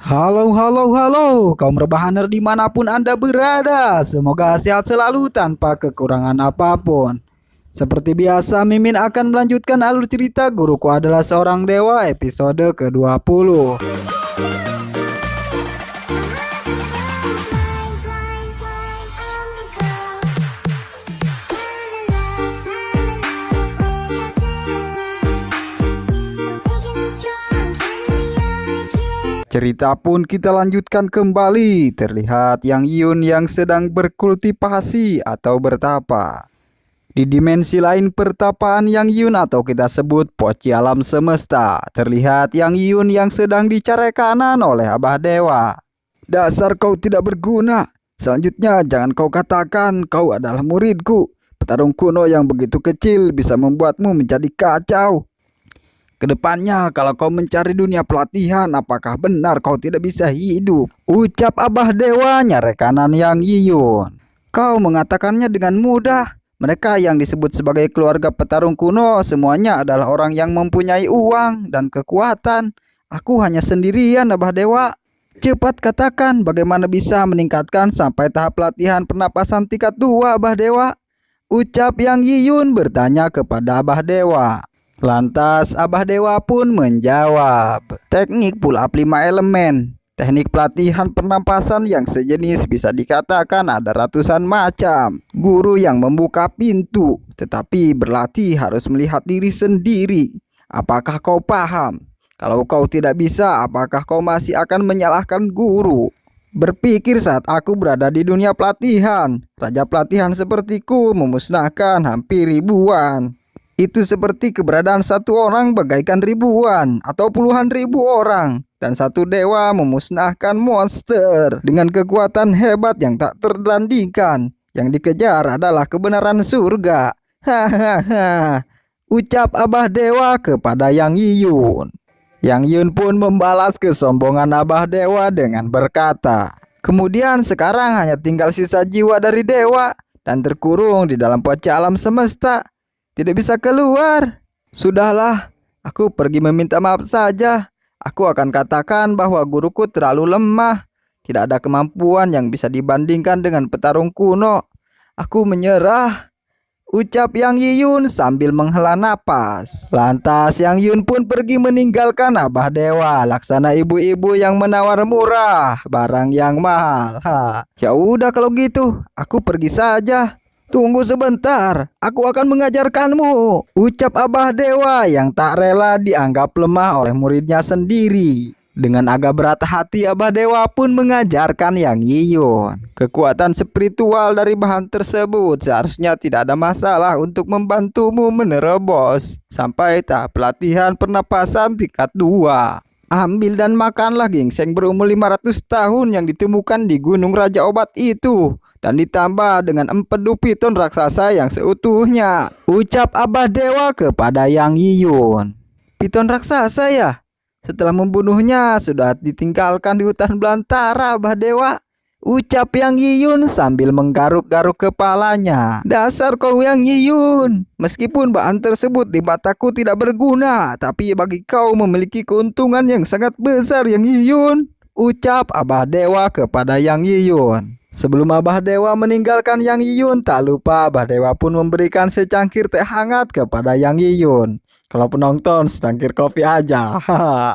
Halo, halo, halo, kaum rebahaner dimanapun Anda berada. Semoga sehat selalu tanpa kekurangan apapun. Seperti biasa, Mimin akan melanjutkan alur cerita Guruku Adalah Seorang Dewa episode ke-20. Cerita pun kita lanjutkan kembali. Terlihat Yang Yun yang sedang berkultivasi atau bertapa. Di dimensi lain pertapaan Yang Yun atau kita sebut poci alam semesta, terlihat Yang Yun yang sedang dicari kanan oleh Abah Dewa. Dasar kau tidak berguna. Selanjutnya jangan kau katakan kau adalah muridku. Petarung kuno yang begitu kecil bisa membuatmu menjadi kacau. Kedepannya kalau kau mencari dunia pelatihan, apakah benar kau tidak bisa hidup? Ucap Abah Dewa nyari kanan Yang Yun. Kau mengatakannya dengan mudah. Mereka yang disebut sebagai keluarga petarung kuno semuanya adalah orang yang mempunyai uang dan kekuatan. Aku hanya sendirian, Abah Dewa. Cepat katakan bagaimana bisa meningkatkan sampai tahap pelatihan pernapasan tingkat 2, Abah Dewa. Ucap Yang Yun bertanya kepada Abah Dewa. Lantas Abah Dewa pun menjawab, teknik pull up 5 elemen. Teknik pelatihan pernapasan yang sejenis bisa dikatakan ada ratusan macam. Guru yang membuka pintu, tetapi berlatih harus melihat diri sendiri. Apakah kau paham? Kalau kau tidak bisa, apakah kau masih akan menyalahkan guru? Berpikir saat aku berada di dunia pelatihan, raja pelatihan sepertiku memusnahkan hampir ribuan. Itu seperti keberadaan satu orang bagaikan ribuan atau puluhan ribu orang. Dan satu dewa memusnahkan monster dengan kekuatan hebat yang tak tertandingkan. Yang dikejar adalah kebenaran surga. Hahaha. Ucap Abah Dewa kepada Yang Yun. Yang Yun pun membalas kesombongan Abah Dewa dengan berkata, kemudian sekarang hanya tinggal sisa jiwa dari dewa dan terkurung di dalam poci alam semesta. Tidak bisa keluar. Sudahlah, aku pergi meminta maaf saja. Aku akan katakan bahwa guruku terlalu lemah. Tidak ada kemampuan yang bisa dibandingkan dengan petarung kuno. Aku menyerah. Ucap Yang Yun sambil menghela napas. Lantas Yang Yun pun pergi meninggalkan Abah Dewa. Laksana ibu-ibu yang menawar murah barang yang mahal. Ya udah kalau gitu, aku pergi saja. Tunggu sebentar, aku akan mengajarkanmu. Ucap Abah Dewa yang tak rela dianggap lemah oleh muridnya sendiri. Dengan agak berat hati Abah Dewa pun mengajarkan Yang Yun. Kekuatan spiritual dari bahan tersebut seharusnya tidak ada masalah untuk membantumu menerobos sampai tahap pelatihan pernapasan tingkat 2. Ambil dan makanlah gingseng berumur 500 tahun yang ditemukan di Gunung Raja Obat itu. Dan ditambah dengan empedu piton raksasa yang seutuhnya. Ucap Abah Dewa kepada Yang Yun. Piton raksasa ya? Setelah membunuhnya sudah ditinggalkan di hutan belantara, Abah Dewa. Ucap Yang Yun sambil menggaruk-garuk kepalanya. Dasar kau Yang Yun. Meskipun bahan tersebut di mataku tidak berguna, tapi bagi kau memiliki keuntungan yang sangat besar Yang Yun. Ucap Abah Dewa kepada Yang Yun. Sebelum Abah Dewa meninggalkan Yang Yun, tak lupa Abah Dewa pun memberikan secangkir teh hangat kepada Yang Yun. Kalau penonton secangkir kopi aja,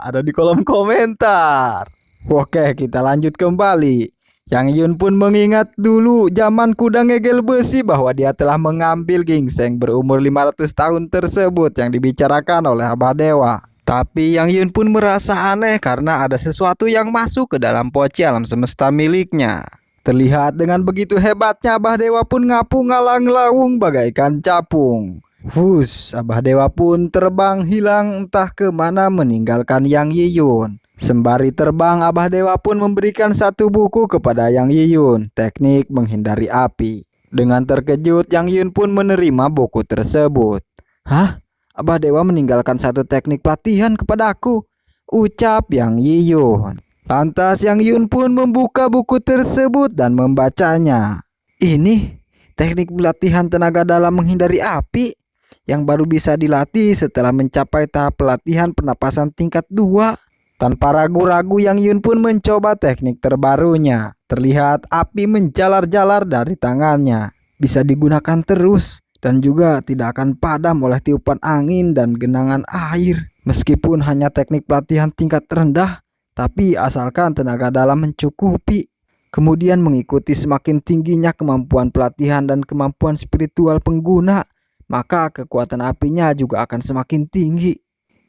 ada di kolom komentar. Oke, kita lanjut kembali. Yang Yun pun mengingat dulu zaman kuda ngegel besi bahwa dia telah mengambil gingseng berumur 500 tahun tersebut yang dibicarakan oleh Abah Dewa. Tapi Yang Yun pun merasa aneh karena ada sesuatu yang masuk ke dalam poci alam semesta miliknya. Terlihat dengan begitu hebatnya Abah Dewa pun ngapung ngalang lawung bagaikan capung. Wush, Abah Dewa pun terbang hilang entah kemana meninggalkan Yang Yun. Sembari terbang, Abah Dewa pun memberikan satu buku kepada Yang Yun, teknik menghindari api. Dengan terkejut, Yang Yun pun menerima buku tersebut. Hah? Abah Dewa meninggalkan satu teknik pelatihan kepadaku. Ucap Yang Yun. Lantas Yang Yun pun membuka buku tersebut dan membacanya. Ini teknik pelatihan tenaga dalam menghindari api yang baru bisa dilatih setelah mencapai tahap pelatihan pernapasan tingkat 2. Tanpa ragu-ragu Yang Yun pun mencoba teknik terbarunya. Terlihat api menjalar-jalar dari tangannya. Bisa digunakan terus dan juga tidak akan padam oleh tiupan angin dan genangan air. Meskipun hanya teknik pelatihan tingkat rendah, tapi asalkan tenaga dalam mencukupi, kemudian mengikuti semakin tingginya kemampuan pelatihan dan kemampuan spiritual pengguna, maka kekuatan apinya juga akan semakin tinggi.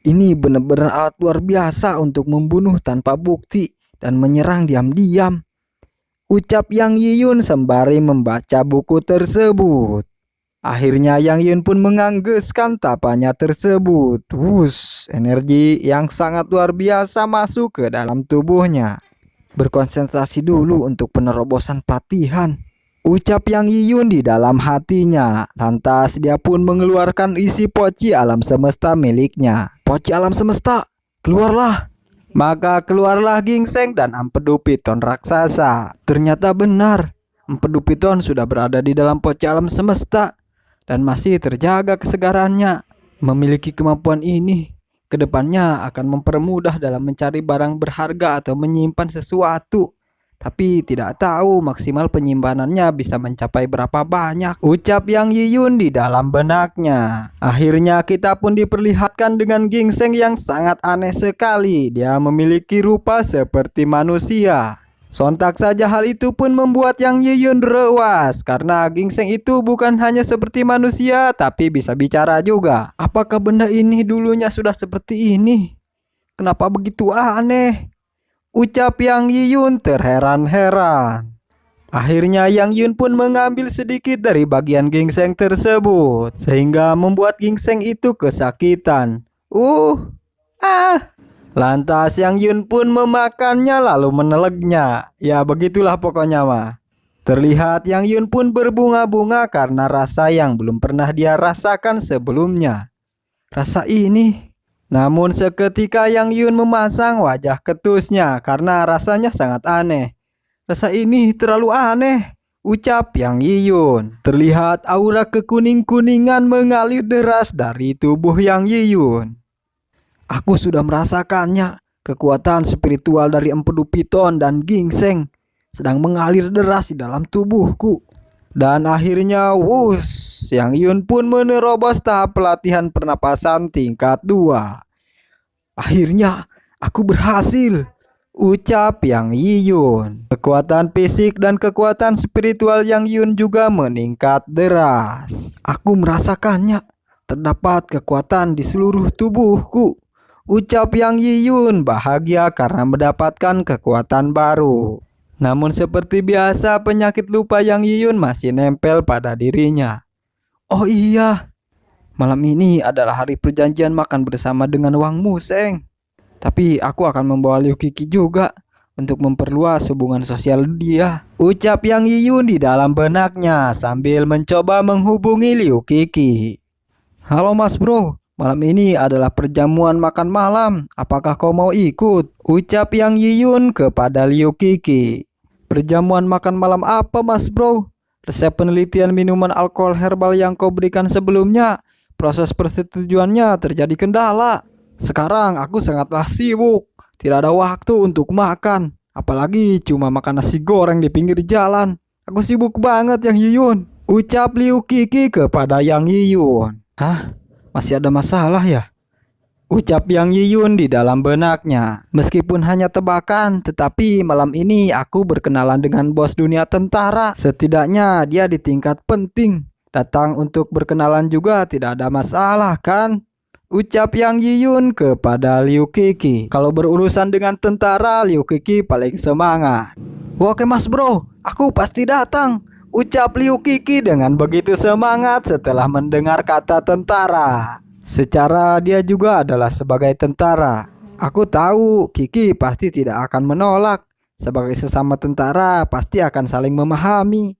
Ini benar-benar alat luar biasa untuk membunuh tanpa bukti dan menyerang diam-diam, ucap Yang Yiyun sembari membaca buku tersebut. Akhirnya Yang Yun pun mengangguskan tapanya tersebut. Energi yang sangat luar biasa masuk ke dalam tubuhnya. Berkonsentrasi dulu untuk penerobosan pelatihan, ucap Yang Yiyun di dalam hatinya. Lantas dia pun mengeluarkan isi poci alam semesta miliknya. Poci alam semesta, keluarlah. Maka keluarlah gingseng dan empedu piton raksasa. Ternyata benar, empedu piton sudah berada di dalam poci alam semesta dan masih terjaga kesegarannya. Memiliki kemampuan ini kedepannya akan mempermudah dalam mencari barang berharga atau menyimpan sesuatu. Tapi tidak tahu maksimal penyimpanannya bisa mencapai berapa banyak, ucap Yang Yiyun di dalam benaknya. Akhirnya kita pun diperlihatkan dengan gingseng yang sangat aneh sekali. Dia memiliki rupa seperti manusia. Sontak saja hal itu pun membuat Yang Yiyun rewas, karena gingseng itu bukan hanya seperti manusia tapi bisa bicara juga. Apakah benda ini dulunya sudah seperti ini? Kenapa begitu aneh? Ucap Yang Yiyun terheran-heran. Akhirnya Yang Yun pun mengambil sedikit dari bagian gingseng tersebut, sehingga membuat gingseng itu kesakitan. Lantas Yang Yun pun memakannya lalu menelegnya. Ya begitulah pokoknya mah. Terlihat Yang Yun pun berbunga-bunga karena rasa yang belum pernah dia rasakan sebelumnya. Rasa ini. Namun seketika Yang Yun memasang wajah ketusnya karena rasanya sangat aneh. Rasa ini terlalu aneh, ucap Yang Yiyun. Terlihat aura kekuning-kuningan mengalir deras dari tubuh Yang Yiyun. Aku sudah merasakannya. Kekuatan spiritual dari empedu piton dan gingseng sedang mengalir deras di dalam tubuhku. Dan akhirnya Yang Yun pun menerobos tahap pelatihan pernapasan tingkat 2. Akhirnya aku berhasil, ucap Yang Yiyun. Kekuatan fisik dan kekuatan spiritual Yang Yun juga meningkat deras. Aku merasakannya. Terdapat kekuatan di seluruh tubuhku, ucap Yang Yiyun bahagia karena mendapatkan kekuatan baru. Namun seperti biasa penyakit lupa Yang Yiyun masih nempel pada dirinya. Oh iya, malam ini adalah hari perjanjian makan bersama dengan Wang Museng. Tapi aku akan membawa Liu Qi juga untuk memperluas hubungan sosial dia, ucap Yang Yiyun di dalam benaknya sambil mencoba menghubungi Liu Qi. Halo mas bro, malam ini adalah perjamuan makan malam. Apakah kau mau ikut? Ucap Yang Yiyun kepada Liu Qi. Perjamuan makan malam apa mas bro? Resep penelitian minuman alkohol herbal yang kau berikan sebelumnya, proses persetujuannya terjadi kendala. Sekarang aku sangatlah sibuk, tidak ada waktu untuk makan. Apalagi cuma makan nasi goreng di pinggir jalan. Aku sibuk banget Yang Yiyun, ucap Liu Qi kepada Yang Yiyun. Hah? Masih ada masalah ya? Ucap Yang Yiyun di dalam benaknya. Meskipun hanya tebakan, tetapi malam ini aku berkenalan dengan bos dunia tentara. Setidaknya dia di tingkat penting. Datang untuk berkenalan juga tidak ada masalah kan? Ucap Yang Yiyun kepada Liu Qi. Kalau berurusan dengan tentara, Liu Qi paling semangat. Oke mas bro, aku pasti datang, ucap Liu Qi dengan begitu semangat setelah mendengar kata tentara. Secara dia juga adalah sebagai tentara. Aku tahu Qi pasti tidak akan menolak. Sebagai sesama tentara pasti akan saling memahami,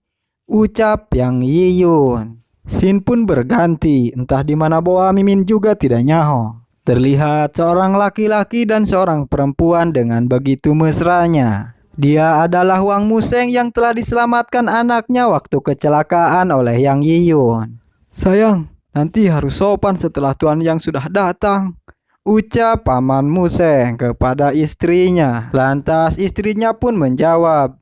ucap Yang Yiyun. Scene pun berganti. Entah di mana Boa Mimin juga tidak nyaho. Terlihat seorang laki-laki dan seorang perempuan dengan begitu mesranya. Dia adalah Wang Museng yang telah diselamatkan anaknya waktu kecelakaan oleh Yang Yiyun. Sayang, nanti harus sopan setelah tuan yang sudah datang, ucap Paman Museng kepada istrinya. Lantas istrinya pun menjawab,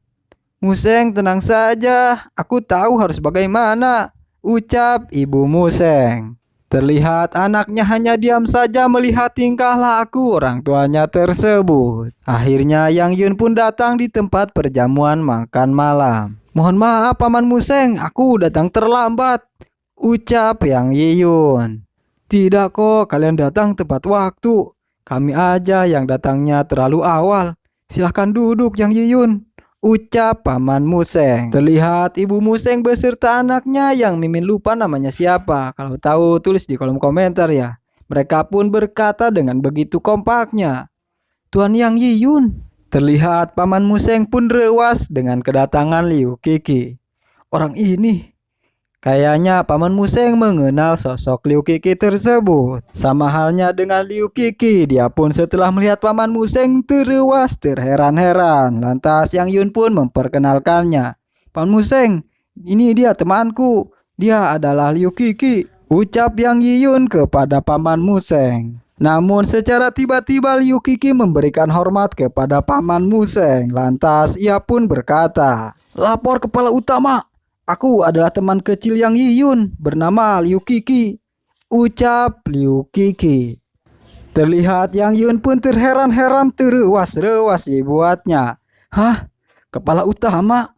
"Museng, tenang saja, aku tahu harus bagaimana," ucap Ibu Museng. Terlihat anaknya hanya diam saja melihat tingkah laku orang tuanya tersebut. Akhirnya Yang Yun pun datang di tempat perjamuan makan malam. "Mohon maaf Paman Museng, aku datang terlambat," ucap Yang Yiyun. "Tidak kok, kalian datang tepat waktu. Kami aja yang datangnya terlalu awal. Silahkan duduk Yang Yiyun," ucap Paman Museng. Terlihat Ibu Museng beserta anaknya yang Mimin lupa namanya siapa. Kalau tahu tulis di kolom komentar ya. Mereka pun berkata dengan begitu kompaknya, "Tuan Yang Yiyun." Terlihat Paman Museng pun rewas dengan kedatangan Liu Qixi. Orang ini, kayaknya Paman Museng mengenal sosok Liu Qixi tersebut. Sama halnya dengan Liu Qixi, dia pun setelah melihat Paman Museng terewas terheran-heran. Lantas Yang Yun pun memperkenalkannya. "Paman Museng, ini dia temanku. Dia adalah Liu Qixi," ucap Yang Yiyun kepada Paman Museng. Namun secara tiba-tiba Liu Qixi memberikan hormat kepada Paman Museng. Lantas ia pun berkata, "Lapor kepala utama. Aku adalah teman kecil Yang Yiyun, bernama Liu Qixi," ucap Liu Qixi. Terlihat Yang Yun pun terheran-heran, terewas-rewas dibuatnya. "Hah? Kepala utama?